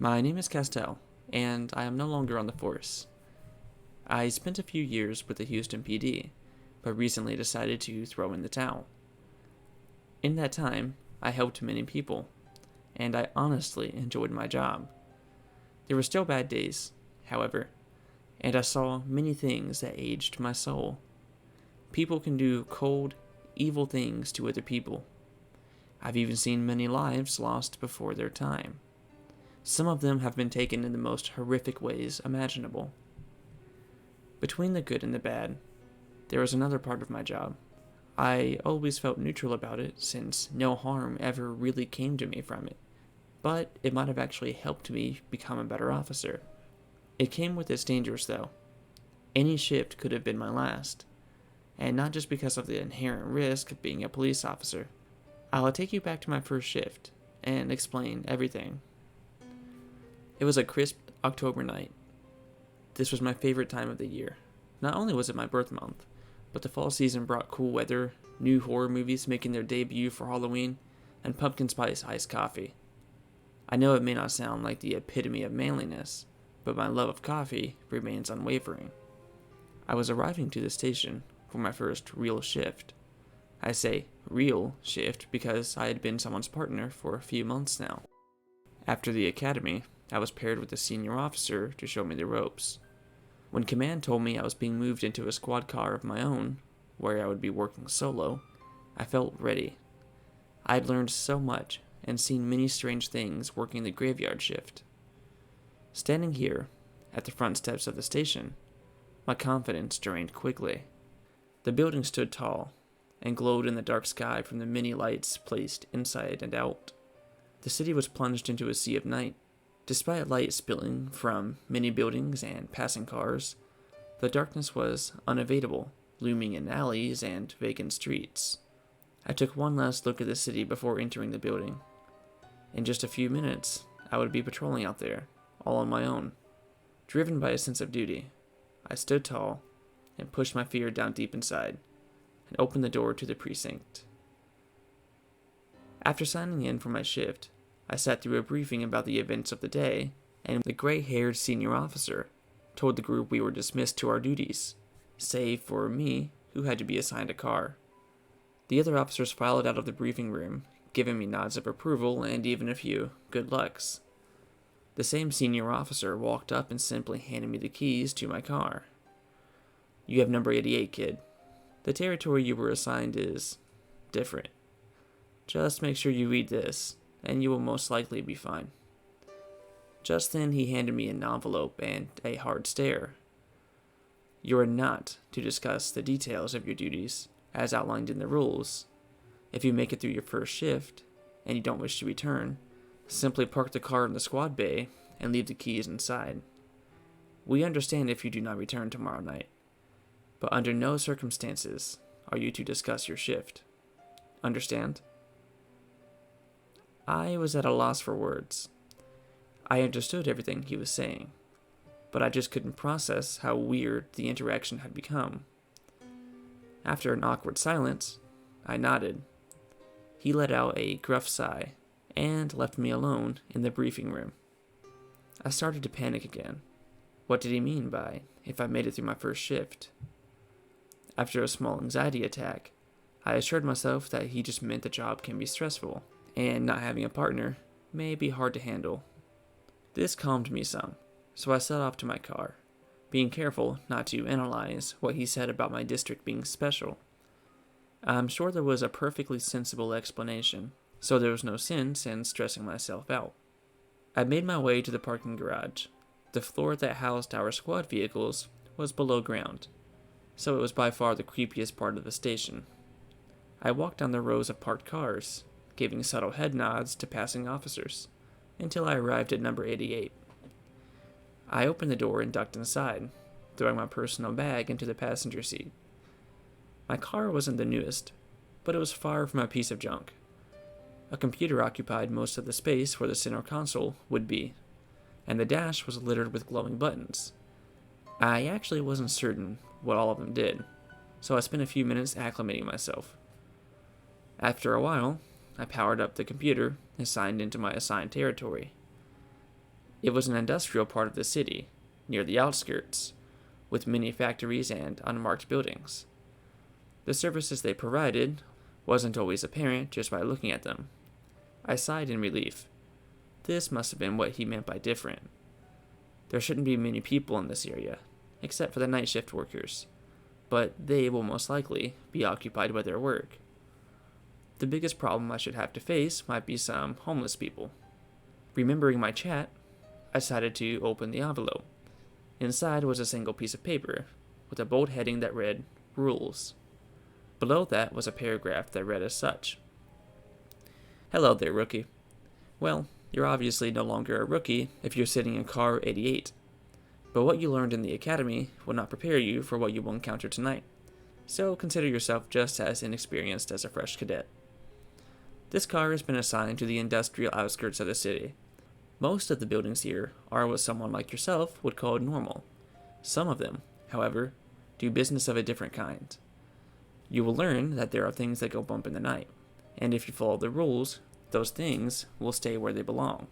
My name is Castell, and I am no longer on the force. I spent a few years with the Houston PD, but recently decided to throw in the towel. In that time, I helped many people, and I honestly enjoyed my job. There were still bad days, however, and I saw many things that aged my soul. People can do cold, evil things to other people. I've even seen many lives lost before their time. Some of them have been taken in the most horrific ways imaginable. Between the good and the bad, there was another part of my job. I always felt neutral about it since no harm ever really came to me from it, but it might have actually helped me become a better officer. It came with its dangers though. Any shift could have been my last, and not just because of the inherent risk of being a police officer. I'll take you back to my first shift and explain everything. It was a crisp October night. This was my favorite time of the year. Not only was it my birth month, but the fall season brought cool weather, new horror movies making their debut for Halloween, and pumpkin spice iced coffee. I know it may not sound like the epitome of manliness, but my love of coffee remains unwavering. I was arriving to the station for my first real shift. I say real shift because I had been someone's partner for a few months now. After the academy, I was paired with a senior officer to show me the ropes. When command told me I was being moved into a squad car of my own, where I would be working solo, I felt ready. I had learned so much and seen many strange things working the graveyard shift. Standing here, at the front steps of the station, my confidence drained quickly. The building stood tall and glowed in the dark sky from the many lights placed inside and out. The city was plunged into a sea of night. Despite light spilling from many buildings and passing cars, the darkness was unevadable, looming in alleys and vacant streets. I took one last look at the city before entering the building. In just a few minutes, I would be patrolling out there, all on my own. Driven by a sense of duty, I stood tall and pushed my fear down deep inside and opened the door to the precinct. After signing in for my shift, I sat through a briefing about the events of the day, and the gray-haired senior officer told the group we were dismissed to our duties, save for me, who had to be assigned a car. The other officers filed out of the briefing room, giving me nods of approval and even a few good lucks. The same senior officer walked up and simply handed me the keys to my car. "You have number 88, kid. The territory you were assigned is different. Just make sure you read this, and you will most likely be fine." Just then he handed me an envelope and a hard stare. "You are not to discuss the details of your duties, as outlined in the rules. If you make it through your first shift, and you don't wish to return, simply park the car in the squad bay and leave the keys inside. We understand if you do not return tomorrow night, but under no circumstances are you to discuss your shift. Understand?" I was at a loss for words. I understood everything he was saying, but I just couldn't process how weird the interaction had become. After an awkward silence, I nodded. He let out a gruff sigh and left me alone in the briefing room. I started to panic again. What did he mean by, if I made it through my first shift? After a small anxiety attack, I assured myself that he just meant the job can be stressful, and not having a partner may be hard to handle. This calmed me some, so I set off to my car, being careful not to analyze what he said about my district being special. I'm sure there was a perfectly sensible explanation, so there was no sense in stressing myself out. I made my way to the parking garage. The floor that housed our squad vehicles was below ground, so it was by far the creepiest part of the station. I walked down the rows of parked cars, giving subtle head nods to passing officers, until I arrived at number 88. I opened the door and ducked inside, throwing my personal bag into the passenger seat. My car wasn't the newest, but it was far from a piece of junk. A computer occupied most of the space where the center console would be, and the dash was littered with glowing buttons. I actually wasn't certain what all of them did, so I spent a few minutes acclimating myself. After a while, I powered up the computer and signed into my assigned territory. It was an industrial part of the city, near the outskirts, with many factories and unmarked buildings. The services they provided wasn't always apparent just by looking at them. I sighed in relief. This must have been what he meant by different. There shouldn't be many people in this area, except for the night shift workers, but they will most likely be occupied with their work. The biggest problem I should have to face might be some homeless people. Remembering my chat, I decided to open the envelope. Inside was a single piece of paper, with a bold heading that read, Rules. Below that was a paragraph that read as such. Hello there, rookie. Well, you're obviously no longer a rookie if you're sitting in car 88. But what you learned in the academy will not prepare you for what you will encounter tonight. So consider yourself just as inexperienced as a fresh cadet. This car has been assigned to the industrial outskirts of the city. Most of the buildings here are what someone like yourself would call normal. Some of them, however, do business of a different kind. You will learn that there are things that go bump in the night, and if you follow the rules, those things will stay where they belong.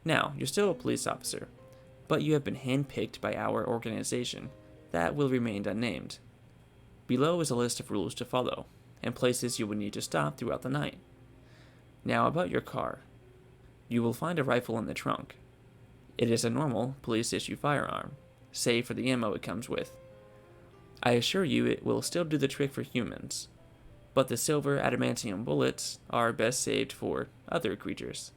Now, you're still a police officer, but you have been handpicked by our organization that will remain unnamed. Below is a list of rules to follow, and places you will need to stop throughout the night. Now about your car. You will find a rifle in the trunk. It is a normal police-issue firearm, save for the ammo it comes with. I assure you it will still do the trick for humans, but the silver adamantium bullets are best saved for other creatures.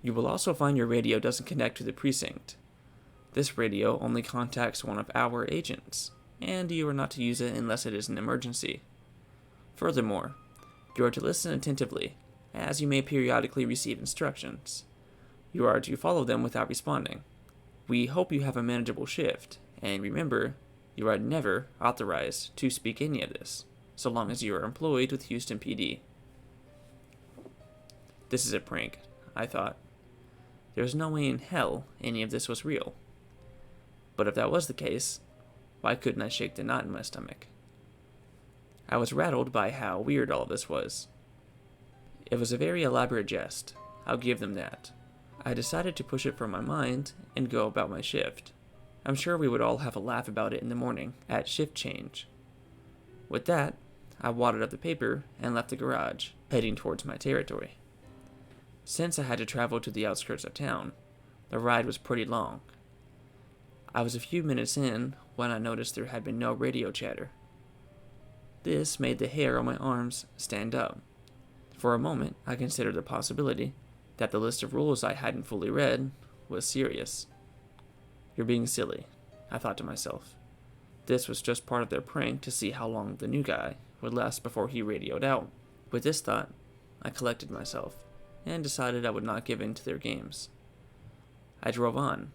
You will also find your radio doesn't connect to the precinct. This radio only contacts one of our agents, and you are not to use it unless it is an emergency. Furthermore, you are to listen attentively, as you may periodically receive instructions. You are to follow them without responding. We hope you have a manageable shift, and remember, you are never authorized to speak any of this, so long as you are employed with Houston PD. This is a prank, I thought. There's no way in hell any of this was real. But if that was the case, why couldn't I shake the knot in my stomach? I was rattled by how weird all of this was. It was a very elaborate jest, I'll give them that. I decided to push it from my mind and go about my shift. I'm sure we would all have a laugh about it in the morning, at shift change. With that, I wadded up the paper and left the garage, heading towards my territory. Since I had to travel to the outskirts of town, the ride was pretty long. I was a few minutes in when I noticed there had been no radio chatter. This made the hair on my arms stand up. For a moment, I considered the possibility that the list of rules I hadn't fully read was serious. You're being silly, I thought to myself. This was just part of their prank to see how long the new guy would last before he radioed out. With this thought, I collected myself and decided I would not give in to their games. I drove on,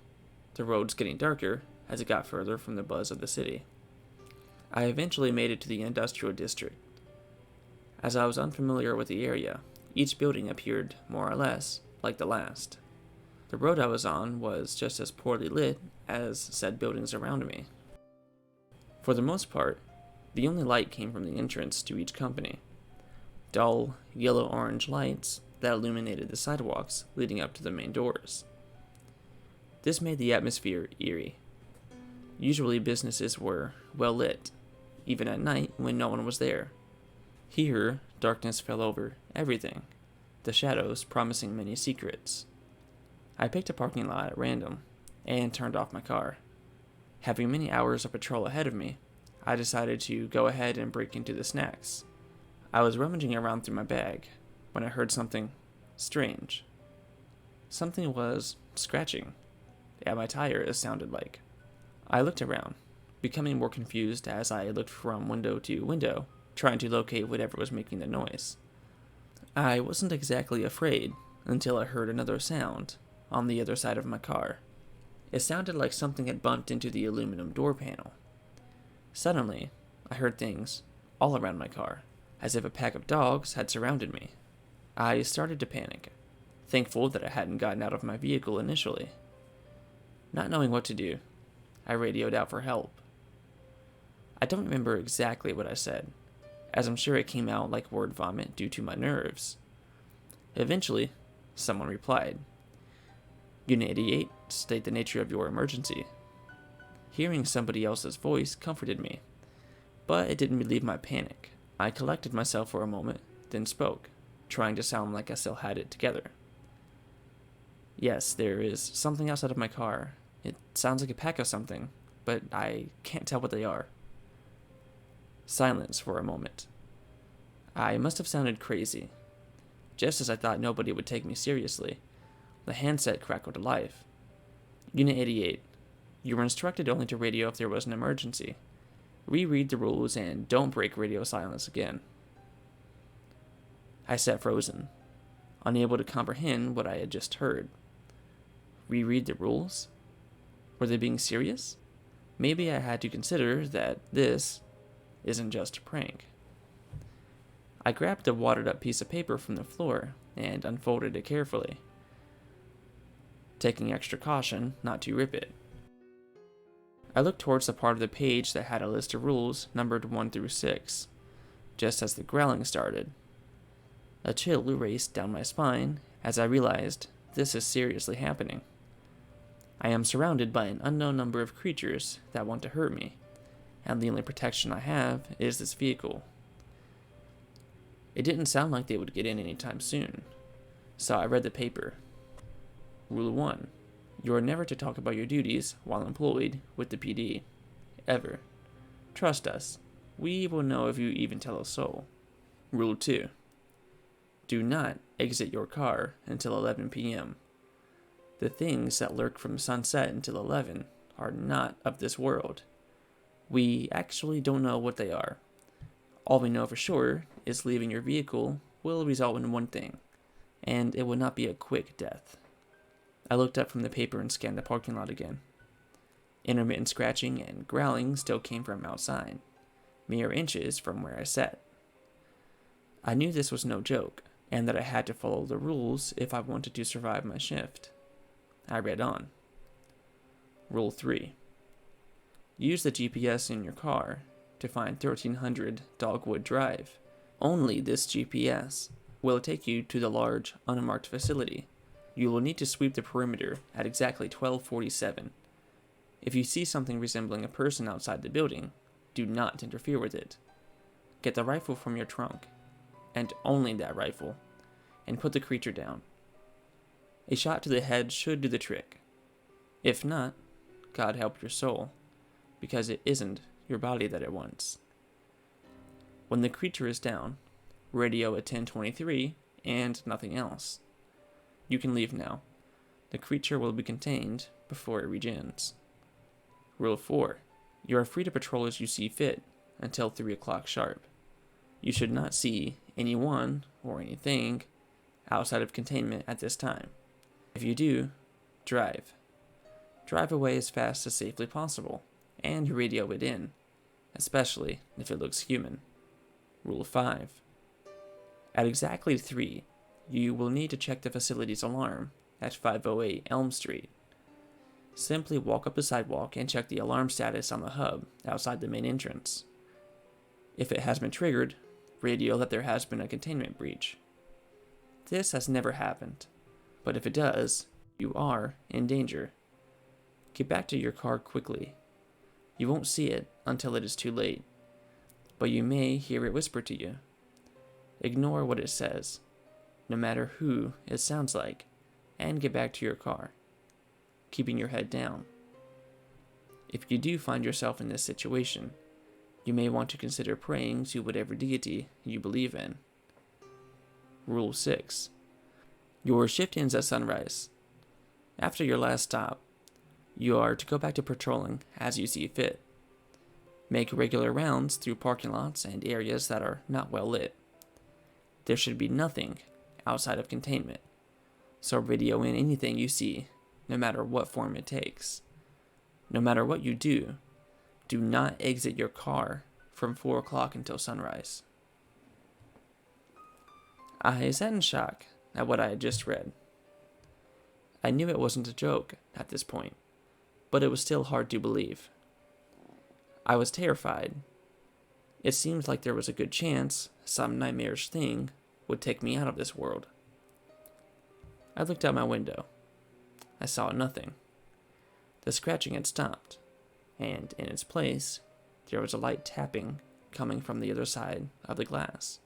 the roads getting darker as it got further from the buzz of the city. I eventually made it to the industrial district. As I was unfamiliar with the area, each building appeared more or less like the last. The road I was on was just as poorly lit as said buildings around me. For the most part, the only light came from the entrance to each company. Dull, yellow-orange lights that illuminated the sidewalks leading up to the main doors. This made the atmosphere eerie. Usually businesses were well lit, even at night when no one was there. Here, darkness fell over everything, the shadows promising many secrets. I picked a parking lot at random and turned off my car. Having many hours of patrol ahead of me, I decided to go ahead and break into the snacks. I was rummaging around through my bag when I heard something strange. Something was scratching at my tire, it sounded like. I looked around, becoming more confused as I looked from window to window, trying to locate whatever was making the noise. I wasn't exactly afraid until I heard another sound on the other side of my car. It sounded like something had bumped into the aluminum door panel. Suddenly, I heard things all around my car, as if a pack of dogs had surrounded me. I started to panic, thankful that I hadn't gotten out of my vehicle initially. Not knowing what to do, I radioed out for help. I don't remember exactly what I said, as I'm sure it came out like word vomit due to my nerves. Eventually, someone replied. Unit 88, state the nature of your emergency. Hearing somebody else's voice comforted me, but it didn't relieve my panic. I collected myself for a moment, then spoke, trying to sound like I still had it together. Yes, there is something outside of my car. It sounds like a pack of something, but I can't tell what they are. Silence for a moment. I must have sounded crazy. Just as I thought nobody would take me seriously, the handset crackled to life. Unit 88. You were instructed only to radio if there was an emergency. Reread the rules and don't break radio silence again. I sat frozen, unable to comprehend what I had just heard. Reread the rules? Were they being serious? Maybe I had to consider that this isn't just a prank. I grabbed a wadded-up piece of paper from the floor and unfolded it carefully, taking extra caution not to rip it. I looked towards the part of the page that had a list of rules numbered 1 through 6, just as the growling started. A chill raced down my spine as I realized this is seriously happening. I am surrounded by an unknown number of creatures that want to hurt me, and the only protection I have is this vehicle. It didn't sound like they would get in anytime soon, so I read the paper. Rule 1. You are never to talk about your duties while employed with the PD. Ever. Trust us. We will know if you even tell a soul. Rule 2. Do not exit your car until 11 p.m. The things that lurk from sunset until 11 are not of this world. We actually don't know what they are. All we know for sure is leaving your vehicle will result in one thing, and it will not be a quick death. I looked up from the paper and scanned the parking lot again. Intermittent scratching and growling still came from outside, mere inches from where I sat. I knew this was no joke, and that I had to follow the rules if I wanted to survive my shift. I read on. Rule 3. Use the GPS in your car to find 1300 Dogwood Drive. Only this GPS will take you to the large, unmarked facility. You will need to sweep the perimeter at exactly 12:47. If you see something resembling a person outside the building, do not interfere with it. Get the rifle from your trunk, and only that rifle, and put the creature down. A shot to the head should do the trick. If not, God help your soul, because it isn't your body that it wants. When the creature is down, radio at 10:23 and nothing else. You can leave now. The creature will be contained before it regens. Rule 4. You are free to patrol as you see fit until 3 o'clock sharp. You should not see anyone or anything outside of containment at this time. If you do, drive. Drive away as fast as safely possible, and radio it in, especially if it looks human. Rule 5. At exactly 3, you will need to check the facility's alarm at 508 Elm Street. Simply walk up the sidewalk and check the alarm status on the hub outside the main entrance. If it has been triggered, radio that there has been a containment breach. This has never happened, but if it does, you are in danger. Get back to your car quickly. You won't see it until it is too late, but you may hear it whisper to you. Ignore what it says, no matter who it sounds like, and get back to your car, keeping your head down. If you do find yourself in this situation, you may want to consider praying to whatever deity you believe in. Rule 6. Your shift ends at sunrise. After your last stop, you are to go back to patrolling as you see fit. Make regular rounds through parking lots and areas that are not well lit. There should be nothing outside of containment, so radio in anything you see, no matter what form it takes. No matter what you do not exit your car from 4 o'clock until sunrise. I sat in shock at what I had just read. I knew it wasn't a joke at this point, but it was still hard to believe. I was terrified. It seemed like there was a good chance some nightmarish thing would take me out of this world. I looked out my window. I saw nothing. The scratching had stopped, and in its place, there was a light tapping coming from the other side of the glass.